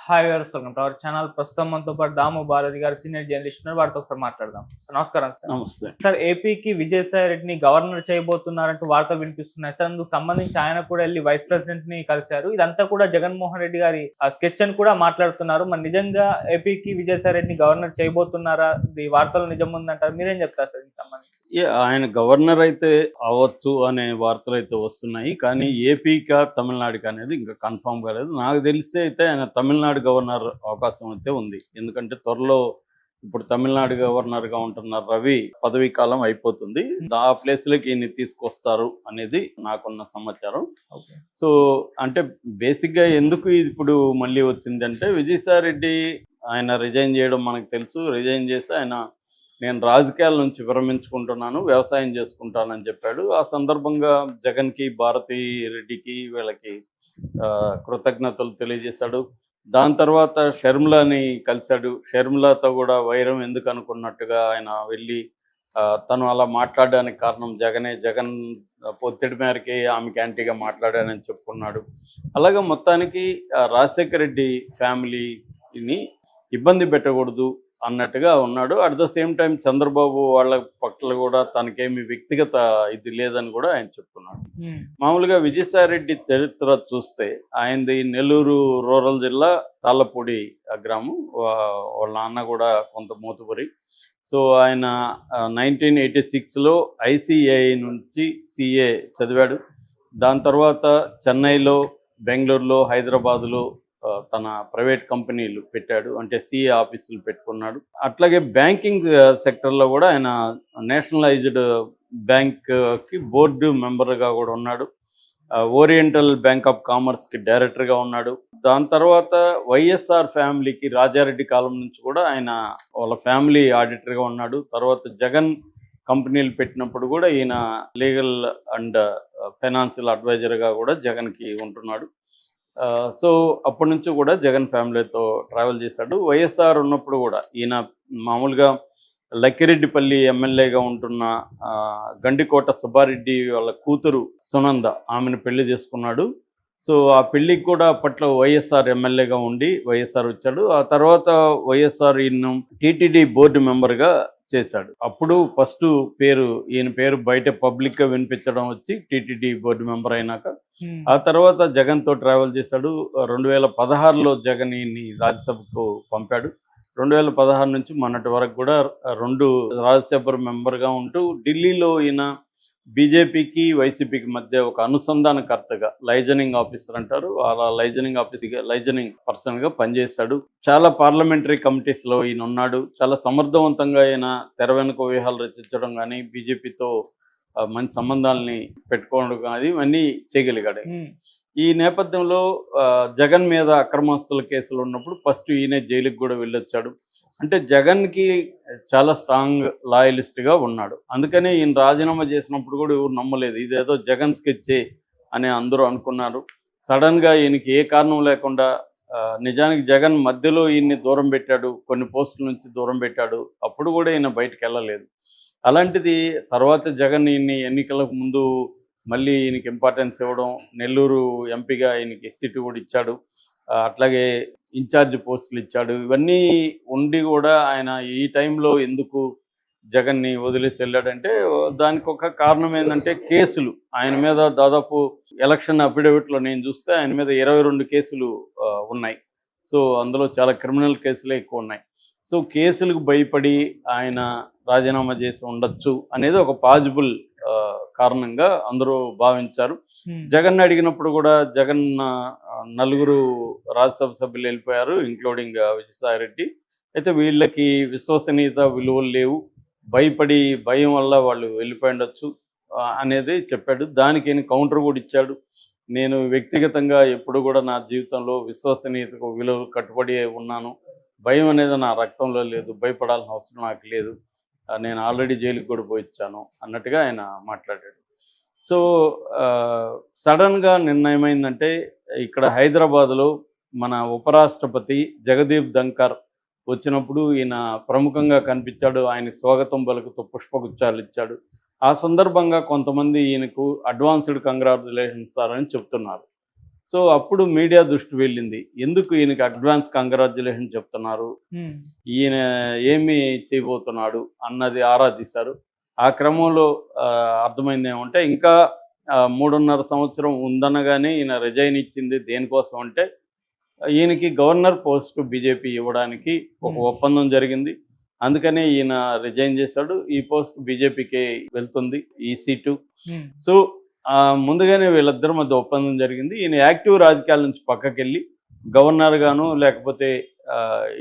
Hi viewers, welcome to our channel. ప్రస్తుతం మనతో పాటు దాము బాలాజీ గారు సీనియర్ జర్నలిస్ట్ ఉన్నారు. వారితో ఒకసారి మాట్లాడదాం. సార్ నమస్కారం. సార్ నమస్తే. సార్ ఏపీకి విజయసాయి రెడ్డిని గవర్నర్ చేయబోతున్నారంటూ వార్తలు వినిపిస్తున్నాయి. సార్ అందుకు సంబంధించి ఆయన కూడా వెళ్ళి వైస్ ప్రెసిడెంట్ ని కలిశారు. ఇదంతా కూడా జగన్మోహన్ రెడ్డి గారి స్కెచ్ అని కూడా మాట్లాడుతున్నారు. మరి నిజంగా ఏపీకి విజయసాయి రెడ్డిని గవర్నర్ చేయబోతున్నారా? ఈ వార్తలు నిజం ఉందంటారు. మీరేం చెప్తారు సార్ దీనికి సంబంధించి? ఆయన గవర్నర్ అయితే అవ్వచ్చు అనే వార్తలు అయితే వస్తున్నాయి. కానీ ఏపీకా తమిళనాడుకి అనేది ఇంకా కన్ఫామ్ కాలేదు. నాకు తెలిసి అయితే ఆయన తమిళనాడు గవర్నర్ అవకాశం అయితే ఉంది. ఎందుకంటే త్వరలో ఇప్పుడు తమిళనాడు గవర్నర్గా ఉంటున్న రవి పదవీ కాలం అయిపోతుంది. ఆ ప్లేస్లోకి ఈయన్ని తీసుకొస్తారు అనేది నాకున్న సమాచారం. సో అంటే బేసిక్గా ఎందుకు ఇప్పుడు మళ్ళీ వచ్చిందంటే విజయసాయి రెడ్డి ఆయన రిజైన్ చేయడం మనకు తెలుసు. రిజైన్ చేసి ఆయన నేను రాజకీయాల నుంచి విరమించుకుంటున్నాను, వ్యవసాయం చేసుకుంటానని చెప్పాడు. ఆ సందర్భంగా జగన్కి, భారతి రెడ్డికి వీళ్ళకి కృతజ్ఞతలు తెలియజేశాడు. దాని తర్వాత షర్మిలని కలిశాడు. షర్మిలతో కూడా వైరం ఎందుకు అనుకున్నట్టుగా ఆయన వెళ్ళి తను అలా మాట్లాడడానికి కారణం జగన్ ఒత్తిడి మేరకి ఆమెకి యాంటీగా మాట్లాడానని చెప్పుకున్నాడు. అలాగే మొత్తానికి రాజశేఖర రెడ్డి ఫ్యామిలీని ఇబ్బంది పెట్టకూడదు అన్నట్టుగా ఉన్నాడు. At the same time Chandrababu వాళ్ళ పట్ల కూడా తనకేమి వ్యక్తిగత ఇది లేదని కూడా ఆయన చెప్తున్నాడు. మామూలుగా విజయసాయి రెడ్డి చరిత్ర చూస్తే ఆయనది నెల్లూరు రూరల్ జిల్లా తాళ్ళపూడి గ్రామం. వాళ్ళ నాన్న కూడా కొంత మోతుబరి. సో ఆయన 1986లో ICAI నుంచి CA చదివాడు. దాని తర్వాత చెన్నైలో, బెంగళూరులో, హైదరాబాదులో తన ప్రైవేట్ కంపెనీలు పెట్టాడు. అంటే CA ఆఫీసులు పెట్టుకున్నాడు. అట్లాగే బ్యాంకింగ్ సెక్టర్లో కూడా ఆయన నేషనలైజ్డ్ బ్యాంక్కి బోర్డు మెంబర్గా కూడా ఉన్నాడు. ఓరియంటల్ బ్యాంక్ ఆఫ్ కామర్స్కి డైరెక్టర్గా ఉన్నాడు. దాని తర్వాత వైఎస్ఆర్ ఫ్యామిలీకి రాజారెడ్డి కాలం నుంచి కూడా ఆయన వాళ్ళ ఫ్యామిలీ ఆడిటర్గా ఉన్నాడు. తర్వాత జగన్ కంపెనీలు పెట్టినప్పుడు కూడా ఈయన లీగల్ అండ్ ఫైనాన్షియల్ అడ్వైజర్గా కూడా జగన్కి ఉంటున్నాడు. సో అప్పటి నుంచి కూడా జగన్ ఫ్యామిలీతో ట్రావెల్ చేశాడు. వైఎస్ఆర్ ఉన్నప్పుడు కూడా ఈయన మామూలుగా లక్కిరెడ్డిపల్లి ఎమ్మెల్యేగా ఉంటున్న గండికోట సుబ్బారెడ్డి వాళ్ళ కూతురు సునంద, ఆమెను పెళ్లి చేసుకున్నాడు. సో ఆ పెళ్లికి కూడా అప్పట్లో వైఎస్ఆర్ ఎమ్మెల్యేగా ఉండి వైఎస్ఆర్ వచ్చాడు. ఆ తర్వాత వైఎస్ఆర్ ఈయన టీటీడీ బోర్డు మెంబర్గా చేశాడు. అప్పుడు ఫస్ట్ ఈయన పేరు బయట పబ్లిక్గా వినిపించడం వచ్చి టీటీడీ బోర్డు మెంబర్ అయినాక ఆ తర్వాత జగన్తో ట్రావెల్ చేశాడు. 2016లో జగన్ ఈయన్ని రాజ్యసభకు పంపాడు. 2016 నుంచి మొన్నటి వరకు కూడా 2 రాజ్యసభ మెంబర్గా ఉంటూ ఢిల్లీలో ఈయన బీజేపీకి, వైసీపీకి మధ్య ఒక అనుసంధానకర్తగా, లైజనింగ్ ఆఫీసర్ అంటారు, అలా లైజనింగ్ పర్సన్గా పనిచేశాడు. చాలా పార్లమెంటరీ కమిటీస్లో ఈయన ఉన్నాడు. చాలా సమర్థవంతంగా ఈయన తెర వెనుక వ్యూహాలు రచించడం కానీ, బీజేపీతో మంచి సంబంధాలని పెట్టుకోవడం కానీ ఇవన్నీ చేయగలిగాడు. ఈ నేపథ్యంలో జగన్ మీద అక్రమాస్తుల కేసులు ఉన్నప్పుడు ఫస్ట్ ఈయనే జైలుకి కూడా వెళ్ళొచ్చాడు. అంటే జగన్కి చాలా స్ట్రాంగ్ లాయలిస్ట్గా ఉన్నాడు. అందుకనే ఈయన రాజీనామా చేసినప్పుడు కూడా ఎవరు నమ్మలేదు. ఇదేదో జగన్ స్కెచ్చే అని అందరూ అనుకున్నారు. సడన్గా ఈయనకి ఏ కారణం లేకుండా నిజానికి జగన్ మధ్యలో ఈయన్ని దూరం పెట్టాడు, కొన్ని పోస్టుల నుంచి దూరం పెట్టాడు. అప్పుడు కూడా ఈయన బయటకు వెళ్ళలేదు. అలాంటిది తర్వాత జగన్ ఈయన్ని ఎన్నికలకు ముందు మళ్ళీ ఈయనకి ఇంపార్టెన్స్ ఇవ్వడం, నెల్లూరు ఎంపీగా ఈయనకి సీటు కూడా ఇచ్చాడు. అట్లాగే ఇన్ఛార్జ్ పోస్టులు ఇచ్చాడు. ఇవన్నీ ఉండి కూడా ఆయన ఈ టైంలో ఎందుకు జగన్ని వదిలేసి వెళ్ళాడంటే దానికి ఒక కారణం ఏంటంటే కేసులు ఆయన మీద దాదాపు ఎలక్షన్ అఫిడవిట్లో నేను చూస్తే ఆయన మీద 22 కేసులు ఉన్నాయి. సో అందులో చాలా క్రిమినల్ కేసులే ఎక్కువ ఉన్నాయి. సో కేసులకు భయపడి ఆయన రాజీనామా చేసి ఉండొచ్చు అనేది ఒక పాజిబుల్ కారణంగా అందరూ భావించారు. జగన్ అడిగినప్పుడు కూడా జగన్ 4 రాజ్యసభ సభ్యులు వెళ్ళిపోయారు, ఇంక్లూడింగ్ విజయసాయి రెడ్డి. అయితే వీళ్ళకి విశ్వసనీయత విలువలు లేవు, భయం వల్ల వాళ్ళు వెళ్ళిపోయి ఉండొచ్చు అనేది చెప్పాడు. దానికి ఈయన కౌంటర్ కూడా ఇచ్చాడు. నేను వ్యక్తిగతంగా ఎప్పుడు కూడా నా జీవితంలో విశ్వసనీయతకు విలువలు కట్టుబడి ఉన్నాను. భయం అనేది నా రక్తంలో లేదు, భయపడాల్సిన అవసరం నాకు లేదు, నేను ఆల్రెడీ జైలుకి కూడా పోయిచ్చాను అన్నట్టుగా ఆయన మాట్లాడాడు. సో సడన్గా నిన్న ఏమైందంటే ఇక్కడ హైదరాబాద్లో మన ఉపరాష్ట్రపతి జగదీప్ ధంకర్ వచ్చినప్పుడు ఈయన ప్రముఖంగా కనిపించాడు. ఆయన స్వాగతం పలుకుతూ పుష్పగుచ్చాలు ఇచ్చాడు. ఆ సందర్భంగా కొంతమంది ఈయనకు అడ్వాన్స్డ్ కంగ్రాచులేషన్స్ సార్ అని చెప్తున్నారు. సో అప్పుడు మీడియా దృష్టి వెళ్ళింది, ఎందుకు ఈయనకి అడ్వాన్స్ కంగ్రాచ్యులేషన్ చెప్తున్నారు, ఈయన ఏమి చేయబోతున్నాడు అన్నది ఆరా తీశారు. ఆ క్రమంలో అర్థమైంది ఏమంటే ఇంకా 3.5 సంవత్సరం ఉందనగానే ఈయన రిజైన్ ఇచ్చింది దేనికోసం అంటే ఈయనకి గవర్నర్ పోస్ట్ బీజేపీ ఇవ్వడానికి ఒక ఒప్పందం జరిగింది. అందుకనే ఈయన రిజైన్ చేశాడు. ఈ పోస్ట్ బీజేపీకి వెళ్తుంది, ఈ సీటు. సో ముందుగానే వీళ్ళిద్దరి మధ్య ఒప్పందం జరిగింది. ఈయన యాక్టివ్ రాజకీయాల నుంచి పక్కకెళ్ళి గవర్నర్ గాను లేకపోతే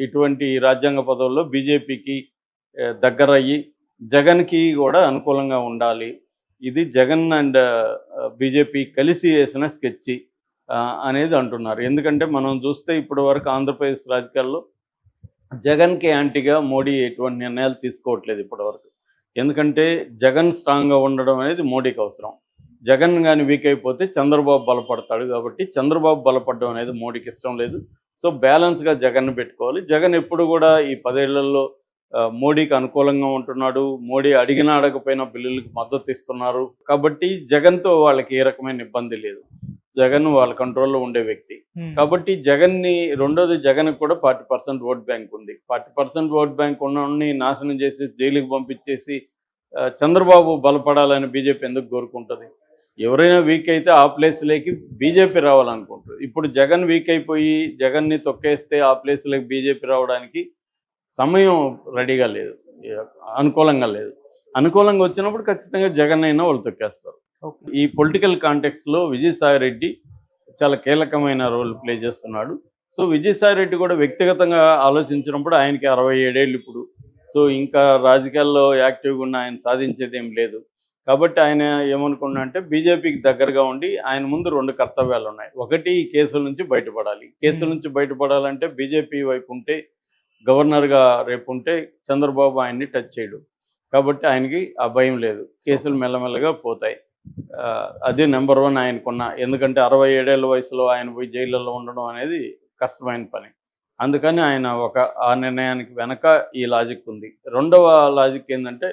ఇటువంటి రాజ్యాంగ పదవుల్లో బీజేపీకి దగ్గర అయ్యి జగన్కి కూడా అనుకూలంగా ఉండాలి. ఇది జగన్ అండ్ బీజేపీ కలిసి వేసిన స్కెచ్ అనేది అంటున్నారు. ఎందుకంటే మనం చూస్తే ఇప్పటి వరకు ఆంధ్రప్రదేశ్ రాజకీయాల్లో జగన్కి యాంటీగా మోడీ ఎటువంటి నిర్ణయాలు తీసుకోవట్లేదు ఇప్పటివరకు. ఎందుకంటే జగన్ స్ట్రాంగ్గా ఉండడం అనేది మోడీకి అవసరం. జగన్ కానీ వీక్ అయిపోతే చంద్రబాబు బలపడతాడు. కాబట్టి చంద్రబాబు బలపడడం అనేది మోడీకి ఇష్టం లేదు. సో బ్యాలెన్స్గా జగన్ పెట్టుకోవాలి. జగన్ ఎప్పుడు కూడా ఈ 10 ఏళ్లలో మోడీకి అనుకూలంగా ఉంటున్నాడు. మోడీ అడిగినా అడగపోయినా బిల్లులకు మద్దతు ఇస్తున్నారు. కాబట్టి జగన్తో వాళ్ళకి ఏ రకమైన ఇబ్బంది లేదు. జగన్ వాళ్ళ కంట్రోల్లో ఉండే వ్యక్తి. కాబట్టి జగన్ని రెండోది జగన్ కూడా 40% ఓట్ బ్యాంక్ ఉంది. 40% ఓట్ బ్యాంక్ ఉన్నవాడిని నాశనం చేసి జైలుకి పంపించేసి చంద్రబాబు బలపడాలని బీజేపీ ఎందుకు కోరుకుంటుంది? ఎవరైనా వీక్ అయితే ఆ ప్లేస్లోకి బీజేపీ రావాలనుకుంటారు. ఇప్పుడు జగన్ వీక్ అయిపోయి జగన్ని తొక్కేస్తే ఆ ప్లేస్లోకి బీజేపీ రావడానికి సమయం రెడీగా లేదు, అనుకూలంగా లేదు. అనుకూలంగా వచ్చినప్పుడు ఖచ్చితంగా జగన్ అయినా వాళ్ళు తొక్కేస్తారు. ఈ పొలిటికల్ కాంటెక్స్ట్లో విజయసాయిరెడ్డి చాలా కీలకమైన రోల్ ప్లే చేస్తున్నాడు. సో విజయసాయిరెడ్డి కూడా వ్యక్తిగతంగా ఆలోచించినప్పుడు ఆయనకి 67 ఏళ్ళు ఇప్పుడు. సో ఇంకా రాజకీయాల్లో యాక్టివ్గా ఉన్న ఆయన సాధించేది ఏం లేదు. కాబట్టి ఆయన ఏమనుకున్నా అంటే బీజేపీకి దగ్గరగా ఉండి ఆయన ముందు 2 కర్తవ్యాలు ఉన్నాయి. ఒకటి, ఈ కేసుల నుంచి బయటపడాలి. కేసుల నుంచి బయటపడాలంటే బీజేపీ వైపు ఉంటే, గవర్నర్గా రేపు ఉంటే చంద్రబాబు ఆయన్ని టచ్ చేయడు. కాబట్టి ఆయనకి ఆ భయం లేదు, కేసులు మెల్లమెల్లగా పోతాయి. అదే నెంబర్ 1 ఆయనకున్న. ఎందుకంటే 67 ఏళ్ల వయసులో ఆయన పోయి జైళ్ళల్లో ఉండడం అనేది కష్టమైన పని. అందుకని ఆయన ఆ నిర్ణయానికి వెనక ఈ లాజిక్ ఉంది. రెండవ లాజిక్ ఏంటంటే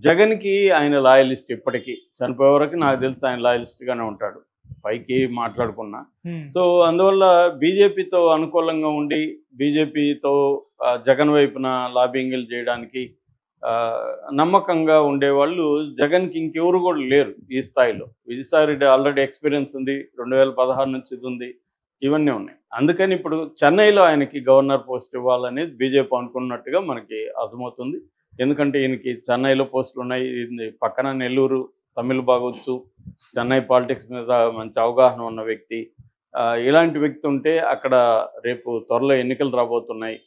జగన్కి ఆయన లాయలిస్ట్. ఇప్పటికీ చనిపోయే వరకు నాకు తెలిసి ఆయన లాయలిస్ట్గానే ఉంటాడు, పైకి మాట్లాడుకున్నా. సో అందువల్ల బీజేపీతో అనుకూలంగా ఉండి బీజేపీతో జగన్ వైపున లాబింగ్లు చేయడానికి నమ్మకంగా ఉండేవాళ్ళు జగన్కి ఇంకెవరు కూడా లేరు ఈ స్థాయిలో. విజయసాయిరెడ్డి ఆల్రెడీ ఎక్స్పీరియన్స్ ఉంది, 2016 నుంచి ఇది ఉంది, ఇవన్నీ ఉన్నాయి. అందుకని ఇప్పుడు చెన్నైలో ఆయనకి గవర్నర్ పోస్ట్ ఇవ్వాలనేది బీజేపీ అనుకున్నట్టుగా మనకి అర్థమవుతుంది. ఎందుకంటే ఈయనకి చెన్నైలో పోస్టులు ఉన్నాయి, పక్కన నెల్లూరు, తమిళ్ బాగొచ్చు, చెన్నై పాలిటిక్స్ మీద మంచి అవగాహన ఉన్న వ్యక్తి. ఇలాంటి వ్యక్తి ఉంటే అక్కడ రేపు త్వరలో ఎన్నికలు రాబోతున్నాయి.